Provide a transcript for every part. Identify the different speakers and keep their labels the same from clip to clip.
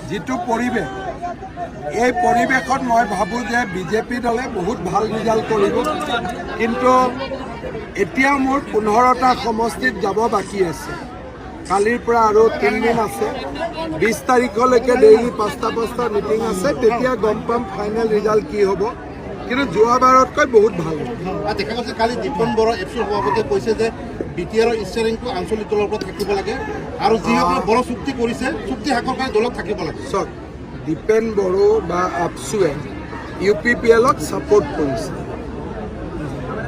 Speaker 1: যিটো পৰিৱেশ এই পৰিৱেশত মই ভাবোঁ যে বিজেপি দলে বহুত ভাল ৰিজাল্ট কৰিব কিন্তু এতিয়াও মোৰ 15টা সমষ্টিত যাব বাকী আছে কালিৰ পৰা আৰু 3 দিন আছে 20 তাৰিখলৈকে ডেইলি 5টা মিটিং আছে তেতিয়া গম পাম ফাইনেল ৰিজাল্ট কি হ'ব কিন্তু যোৱাবাৰতকৈ বহুত ভাল
Speaker 2: দেখা গৈছে কালি দীপন বৰা এফচিৰ সভাপতিয়ে কৈছে যে বিটিআৰৰ ষ্টাৰিংটো আঞ্চলিক দলৰ ওপৰত থাকিব লাগে আৰু যিসকলে বড়ো চুক্তি কৰিছে চুক্তি হাকৰ কাৰণে দলত থাকিব লাগে
Speaker 1: চাওক দীপেন বড়ো বা আপচুৱে UPPLক ছাপোৰ্ট কৰিছে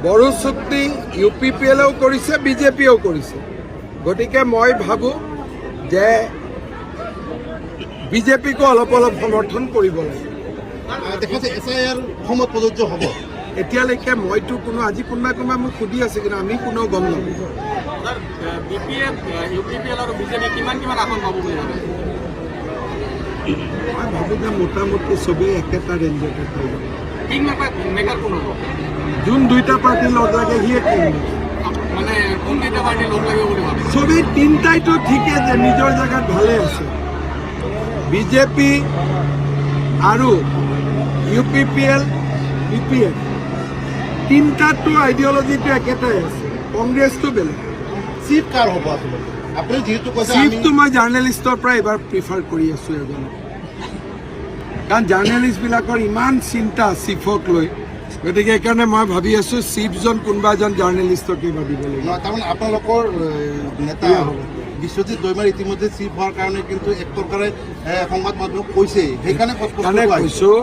Speaker 1: বড়ো চুক্তি UPPLও কৰিছে বিজেপিও কৰিছে গতিকে মই ভাবোঁ যে বিজেপিকো অলপ সমৰ্থন কৰিব লাগে
Speaker 2: দেখা যায় SIR অসমত প্ৰযোজ্য হ'ব
Speaker 1: এতিয়ালৈকে মইতো কোনো আজি কোনোবা মোক সুধি আছে কিন্তু আমি কোনো গম নাপাওঁ
Speaker 3: UPPL আৰু বিজেপি কিমান আসন পাব বুলি ভাবে
Speaker 1: মই ভাবোঁ যে মোটামুটি চবেই একেটা ৰেঞ্জতে পাব
Speaker 3: কিং মেকাৰ কোন হ'ব
Speaker 1: যোন দুইটা পাৰ্টি লগ লাগে সিয়ে কিং
Speaker 3: মানে কোনকেইটা পাৰ্টি লগ লাগিব বুলি ভাবে
Speaker 1: চবেই তিনিটাইতো ঠিকে যে নিজৰ জেগাত ভালে আছে বিজেপি আৰু UPPL BPF তিনিটাতো আইডিঅলজিটো একেটাই আছে কংগ্ৰেছটো বেলেগ
Speaker 2: চিফ কাৰ হ'ব আচলতে আপুনি যেহেতু কৈছে
Speaker 1: চিফটো মই জাৰ্নেলিষ্টৰ পৰা এবাৰ প্ৰিফাৰ কৰি আছোঁ এজনক কাৰণ জাৰ্নেলিষ্টবিলাকৰ ইমান চিন্তা চিফক লৈ গতিকে সেইকাৰণে মই ভাবি আছোঁ চিফজন কোনোবা এজন জাৰ্নেলিষ্টকে ভাবিব লাগিব
Speaker 2: কাৰণ আপোনালোকৰ নেতা বিশ্বজিৎ দৈমাৰী ইতিমধ্যে চিফ হোৱাৰ কাৰণে কিন্তু এক প্ৰকাৰে সংবাদ মাধ্যমক কৈছে সেইকাৰণে
Speaker 1: কৈছোঁ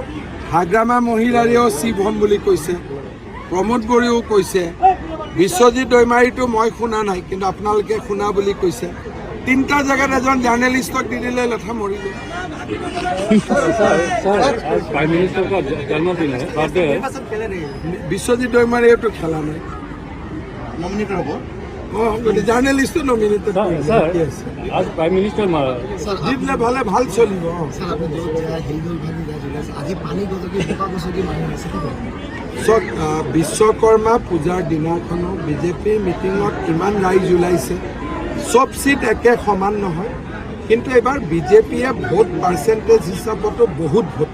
Speaker 1: হাগ্ৰামা মহিলাৰেও চিফ হ'ম বুলি কৈছে প্ৰমোদ বড়াইও কৈছে বিশ্বজিৎ দৈমাৰীটো মই শুনা নাই কিন্তু আপোনালোকে শুনা বুলি কৈছে তিনিটা জেগাত এজন জাৰ্নেলিষ্টক দি দিলে লেঠা মৰিব বিশ্বজিৎ দৈমাৰীয়েতো খেলা নাই
Speaker 2: নমিনেটেড হ'ব
Speaker 1: জাৰ্নেলিষ্টটো নমিনেটেড দিলে ভালে ভাল চলিব চব বিশ্বকৰ্মা পূজাৰ দিনাখনো বিজেপিৰ মিটিঙত ইমান ৰাইজ ওলাইছে চব চিট একে সমান নহয় কিন্তু এইবাৰ বিজেপিয়ে ভোট পাৰ্চেণ্টেজ হিচাপতো বহুত ভোট